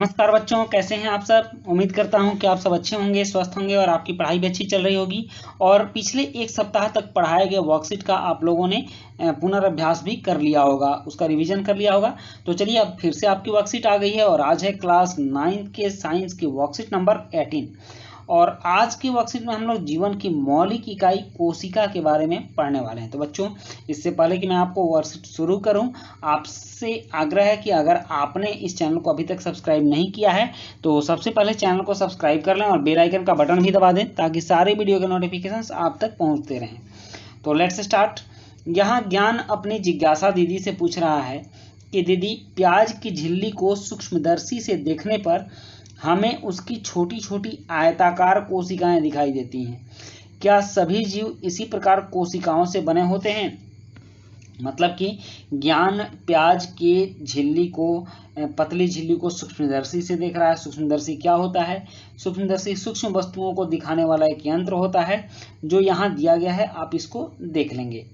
नमस्कार बच्चों, कैसे हैं आप सब। उम्मीद करता हूं कि आप सब अच्छे होंगे, स्वस्थ होंगे और आपकी पढ़ाई भी अच्छी चल रही होगी। और पिछले एक सप्ताह तक पढ़ाए गए वर्कशीट का आप लोगों ने पुनर्अभ्यास भी कर लिया होगा, उसका रिवीजन कर लिया होगा। तो चलिए, अब फिर से आपकी वर्कशीट आ गई है और आज है क्लास 9 के साइंस की वर्कशीट नंबर 18। और आज की वर्कशीट में हम लोग जीवन की मौलिक इकाई कोशिका के बारे में पढ़ने वाले हैं। तो बच्चों, इससे पहले कि मैं आपको वर्कशीट शुरू करूं, आपसे आग्रह है कि अगर आपने इस चैनल को अभी तक सब्सक्राइब नहीं किया है तो सबसे पहले चैनल को सब्सक्राइब कर लें और बेल आइकन का बटन भी दबा दें ताकि सारे वीडियो के नोटिफिकेशंस आप तक पहुंचते रहें। तो लेट्स स्टार्ट। यहाँ ज्ञान अपनी जिज्ञासा दीदी से पूछ रहा है कि दीदी, प्याज की झिल्ली को सूक्ष्मदर्शी से देखने पर हमें उसकी छोटी छोटी आयताकार कोशिकाएं दिखाई देती हैं। क्या सभी जीव इसी प्रकार कोशिकाओं से बने होते हैं? मतलब कि ज्ञान प्याज के झिल्ली को, पतली झिल्ली को सूक्ष्मदर्शी से देख रहा है। सूक्ष्मदर्शी क्या होता है? सूक्ष्मदर्शी सूक्ष्म वस्तुओं को दिखाने वाला एक यंत्र होता है जो यहाँ दिया गया है, आप इसको देख लेंगे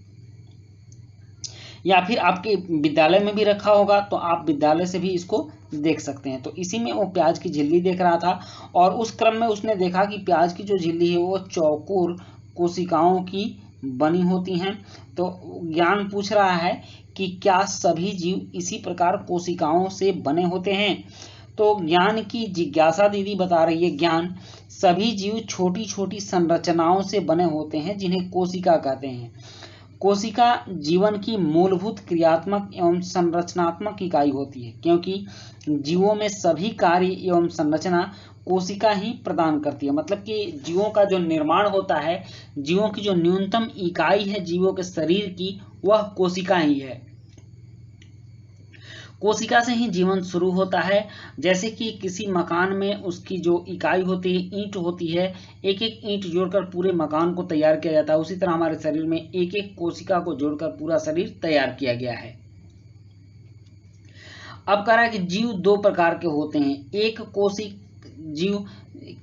या फिर आपके विद्यालय में भी रखा होगा तो आप विद्यालय से भी इसको देख सकते हैं। तो इसी में वो प्याज की झिल्ली देख रहा था और उस क्रम में उसने देखा कि प्याज की जो झिल्ली है वो चौकोर कोशिकाओं की बनी होती हैं। तो ज्ञान पूछ रहा है कि क्या सभी जीव इसी प्रकार कोशिकाओं से बने होते हैं? तो ज्ञान की जिज्ञासा दीदी बता रही है, ज्ञान सभी जीव छोटी छोटी संरचनाओं से बने होते हैं जिन्हें कोशिका कहते हैं। कोशिका जीवन की मूलभूत क्रियात्मक एवं संरचनात्मक इकाई होती है, क्योंकि जीवों में सभी कार्य एवं संरचना कोशिका ही प्रदान करती है। मतलब कि जीवों का जो निर्माण होता है, जीवों की जो न्यूनतम इकाई है जीवों के शरीर की, वह कोशिका ही है। कोशिका से ही जीवन शुरू होता है। जैसे कि किसी मकान में उसकी जो इकाई होती है, ईंट होती है, एक एक ईंट जोड़कर पूरे मकान को तैयार किया जाता है, उसी तरह हमारे शरीर में एक एक कोशिका को जोड़कर पूरा शरीर तैयार किया गया है। अब कह रहा है कि जीव दो प्रकार के होते हैं। एक कोशिक जीव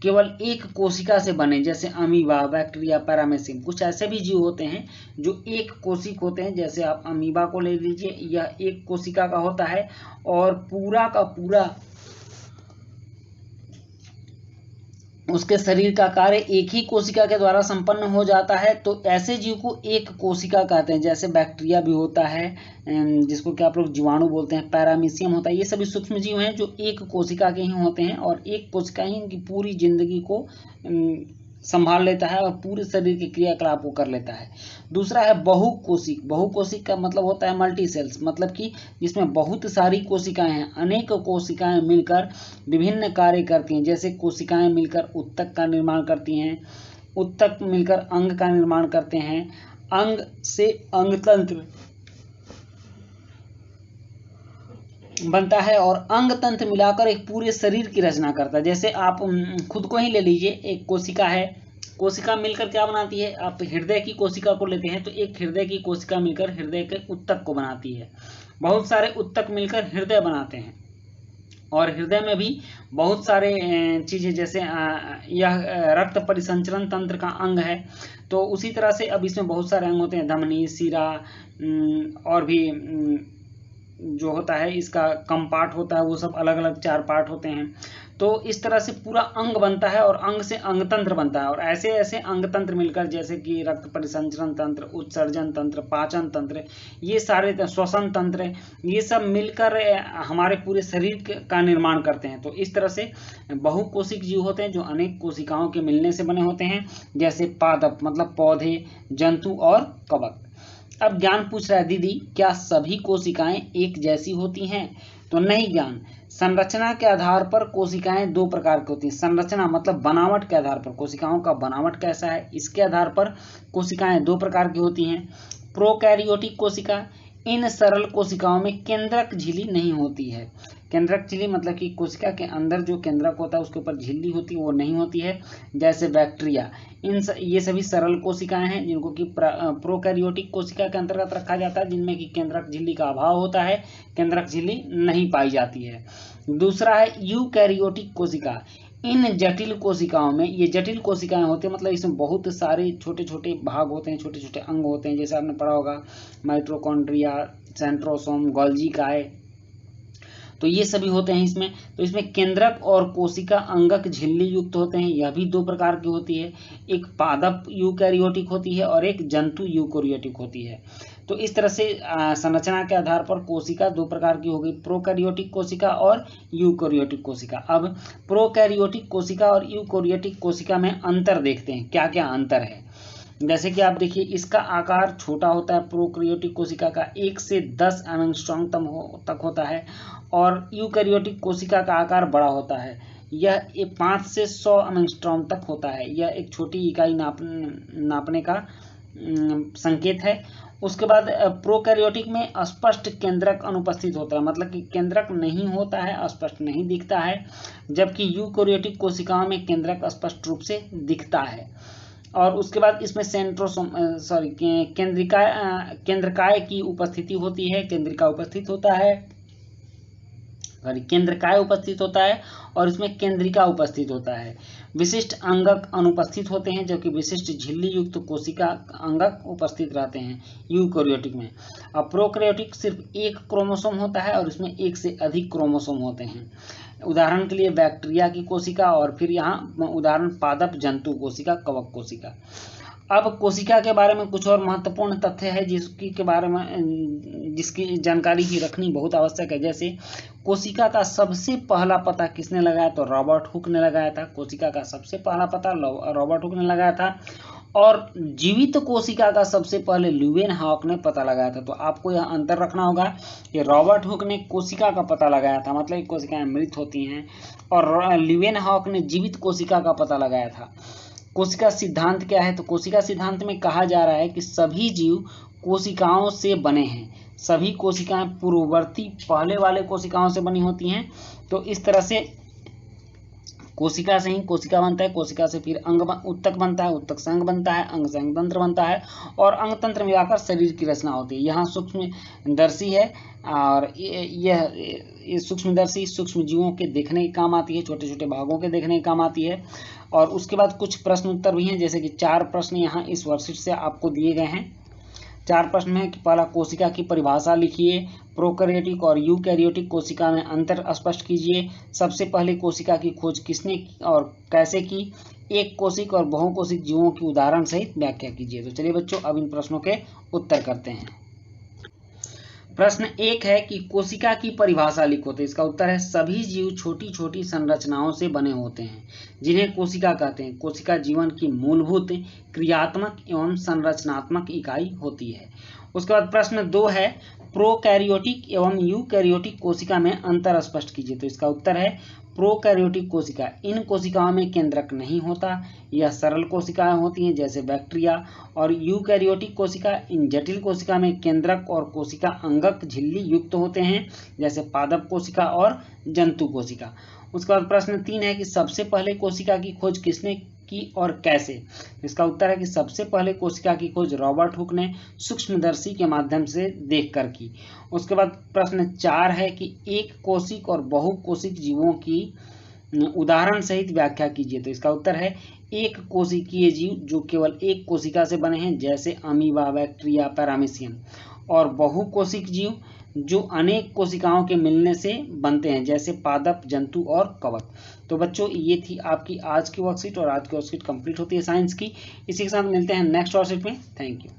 केवल एक कोशिका से बने, जैसे अमीबा, बैक्टीरिया, पैरामेसियम। कुछ ऐसे भी जीव होते हैं जो एक कोशिक होते हैं, जैसे आप अमीबा को ले लीजिए, यह एक कोशिका का होता है और पूरा का पूरा उसके शरीर का कार्य एक ही कोशिका के द्वारा संपन्न हो जाता है। तो ऐसे जीव को एक कोशिका कहते हैं। जैसे बैक्टीरिया भी होता है, जिसको क्या आप लोग जीवाणु बोलते हैं, पैरामीशियम होता है। ये सभी सूक्ष्म जीव हैं जो एक कोशिका के ही होते हैं और एक कोशिका ही इनकी पूरी जिंदगी को संभाल लेता है और पूरे शरीर के क्रियाकलाप को कर लेता है। दूसरा है बहुकोशिक। बहुकोशिक का मतलब होता है मल्टी सेल्स, मतलब कि जिसमें बहुत सारी कोशिकाएं हैं, अनेक कोशिकाएं मिलकर विभिन्न कार्य करती हैं। जैसे कोशिकाएं मिलकर उत्तक का निर्माण करती हैं, उत्तक मिलकर अंग का निर्माण करते हैं, अंग से अंगतंत्र बनता है और अंग तंत्र मिलाकर एक पूरे शरीर की रचना करता है। जैसे आप खुद को ही ले लीजिए, एक कोशिका है, कोशिका मिलकर क्या बनाती है? आप हृदय की कोशिका को लेते हैं तो एक हृदय की कोशिका मिलकर हृदय के उत्तक को बनाती है। बहुत सारे उत्तक मिलकर हृदय बनाते हैं और हृदय में भी बहुत सारे चीजें, जैसे यह रक्त परिसंचरण तंत्र का अंग है। तो उसी तरह से अब इसमें बहुत सारे अंग होते हैं, धमनी, शिरा और भी जो होता है इसका कम पार्ट होता है, वो सब अलग अलग 4 पार्ट होते हैं। तो इस तरह से पूरा अंग बनता है और अंग से अंगतंत्र बनता है और ऐसे ऐसे अंगतंत्र मिलकर, जैसे कि रक्त परिसंचरण तंत्र, उत्सर्जन तंत्र, पाचन तंत्र, ये सारे श्वसन तंत्र, ये सब मिलकर हमारे पूरे शरीर का निर्माण करते हैं। तो इस तरह से बहुकोशिक जीव होते हैं जो अनेक कोशिकाओं के मिलने से बने होते हैं, जैसे पादप मतलब पौधे, जंतु और कवक। अब ज्ञान पूछ रहा है, दीदी क्या सभी कोशिकाएं एक जैसी होती हैं? तो नहीं ज्ञान, संरचना के आधार पर कोशिकाएं दो प्रकार की होती हैं। संरचना मतलब बनावट के आधार पर, कोशिकाओं का बनावट कैसा है इसके आधार पर कोशिकाएं दो प्रकार की होती हैं। प्रोकैरियोटिक कोशिका, इन सरल कोशिकाओं में केंद्रक झिल्ली नहीं होती है। केंद्रक झिल्ली मतलब कि कोशिका के अंदर जो केंद्रक होता है उसके ऊपर झिल्ली होती है, वो नहीं होती है। जैसे बैक्टीरिया, ये सभी सरल कोशिकाएं हैं जिनको कि प्रोकैरियोटिक कोशिका के अंतर्गत रखा जाता है, जिनमें कि केंद्रक झिल्ली का अभाव होता है, केंद्रक झिल्ली नहीं पाई जाती है। दूसरा है यूकैरियोटिक कोशिका। इन जटिल कोशिकाओं में, ये जटिल कोशिकाएं होती हैं, मतलब इसमें बहुत सारे छोटे छोटे भाग होते हैं, छोटे छोटे अंग होते हैं। जैसे आपने पढ़ा होगा माइटोकॉन्ड्रिया, सेंट्रोसोम, गोल्गी काय। तो ये सभी होते हैं इसमें। तो इसमें केंद्रक और कोशिका अंगक झिल्ली युक्त होते हैं, यह भी दो प्रकार की होती है, एक पादप यूकैरियोटिक होती है और एक जंतु यूकैरियोटिक होती है। तो इस तरह से संरचना के आधार पर कोशिका दो प्रकार की होगी, प्रोकैरियोटिक कोशिका और यूकैरियोटिक कोशिका। अब प्रोकैरियोटिक कोशिका और यूकैरियोटिक कोशिका में अंतर देखते हैं, क्या क्या अंतर है। जैसे कि आप देखिए, इसका आकार छोटा होता है, प्रोकैरियोटिक कोशिका का 1 से 10 एंगस्ट्रॉम तक होता है, और यूकैरियोटिक कोशिका का आकार बड़ा होता है, यह 5 से 100 एंगस्ट्रॉम तक होता है। यह एक छोटी इकाई नापने का संकेत है। उसके बाद प्रोकैरियोटिक में स्पष्ट केंद्रक अनुपस्थित होता है, मतलब कि केंद्रक नहीं होता है, स्पष्ट नहीं दिखता है, जबकि यूकैरियोटिक कोशिकाओं में केंद्रक स्पष्ट रूप से दिखता है। और उसके बाद इसमें केंद्रकाय की उपस्थिति होती है, केंद्रकाय उपस्थित होता है और इसमें केंद्रिका उपस्थित होता है। विशिष्ट अंगक अनुपस्थित होते हैं, जबकि विशिष्ट झिल्ली युक्त कोशिका अंगक उपस्थित रहते हैं यूकैरियोटिक में। अब प्रोकैरियोटिक सिर्फ एक क्रोमोसोम होता है और इसमें एक से अधिक क्रोमोसोम होते हैं। उदाहरण के लिए बैक्टीरिया की कोशिका, और फिर यहाँ उदाहरण पादप जंतु कोशिका, कवक कोशिका। अब कोशिका के बारे में कुछ और महत्वपूर्ण तथ्य है जिसकी जानकारी की रखनी बहुत आवश्यक है। जैसे कोशिका का सबसे पहला पता किसने लगाया, तो रॉबर्ट हुक ने लगाया था। कोशिका का सबसे पहला पता रॉबर्ट हुक ने लगाया था, और जीवित कोशिका का सबसे पहले ल्यूवेनहॉक ने पता लगाया था। तो आपको यह अंतर रखना होगा कि रॉबर्ट हुक ने कोशिका का पता लगाया था, मतलब कोशिकाएं मृत होती हैं, और ल्यूवेनहॉक ने जीवित कोशिका का पता लगाया था। कोशिका सिद्धांत क्या है, तो कोशिका सिद्धांत में कहा जा रहा है कि सभी जीव कोशिकाओं से बने हैं, सभी कोशिकाएं पूर्ववर्ती पहले वाले कोशिकाओं से बनी होती हैं। तो इस तरह से कोशिका से ही कोशिका बनता है, कोशिका से फिर उत्तक बनता है, उत्तक से अंग बनता है, अंग से अंगतंत्र बनता है, और अंगतंत्र मिलाकर शरीर की रचना होती है। यहाँ सूक्ष्मदर्शी है, और ये सूक्ष्मदर्शी सूक्ष्म जीवों के देखने के काम आती है, छोटे छोटे भागों के देखने के काम आती है। और उसके बाद कुछ प्रश्न उत्तर भी हैं, जैसे कि 4 प्रश्न यहाँ इस वर्कशीट से आपको दिए गए हैं। 4 प्रश्न है कि पहला, कोशिका की परिभाषा लिखिए, प्रोकैरियोटिक और यूकैरियोटिक कोशिका में अंतर स्पष्ट कीजिए, सबसे पहले कोशिका की खोज किसने और कैसे की, एक कोशिक और बहुकोशिक जीवों की उदाहरण सहित व्याख्या कीजिए। तो चलिए बच्चों, अब इन प्रश्नों के उत्तर करते हैं। प्रश्न 1 है कि कोशिका की परिभाषा लिखो। तो इसका उत्तर है, सभी जीव छोटी छोटी संरचनाओं से बने होते हैं, जिन्हें कोशिका कहते हैं। कोशिका जीवन की मूलभूत क्रियात्मक एवं संरचनात्मक इकाई होती है। उसके बाद प्रश्न 2 है, प्रोकैरियोटिक एवं यूकैरियोटिक कोशिका में अंतर स्पष्ट कीजिए। तो इसका उत्तर है, प्रोकैरियोटिक कोशिका, इन कोशिकाओं में केंद्रक नहीं होता, यह सरल कोशिकाएं होती हैं जैसे बैक्टीरिया, और यूकैरियोटिक कोशिका, इन जटिल कोशिका में केंद्रक और कोशिका अंगक झिल्ली युक्त होते हैं जैसे पादप कोशिका और जंतु कोशिका। उसके बाद प्रश्न 3 है कि सबसे पहले कोशिका की खोज किसने की और कैसे। इसका उत्तर है कि सबसे पहले कोशिका की खोज रॉबर्ट हुक ने सूक्ष्मदर्शी के माध्यम से देखकर की। उसके बाद प्रश्न 4 है कि एक कोशिक और बहुकोशिक जीवों की उदाहरण सहित व्याख्या कीजिए। तो इसका उत्तर है, एक कोशिकीय जीव जो केवल एक कोशिका से बने हैं जैसे अमीबा, बैक्टीरिया, पैरामीशियम, और बहुकोशिक जीव जो अनेक कोशिकाओं के मिलने से बनते हैं जैसे पादप, जंतु और कवक। तो बच्चों, ये थी आपकी आज की वर्कशीट, और आज की वर्कशीट कंप्लीट होती है साइंस की। इसी के साथ मिलते हैं नेक्स्ट वर्कशीट में। Thank you.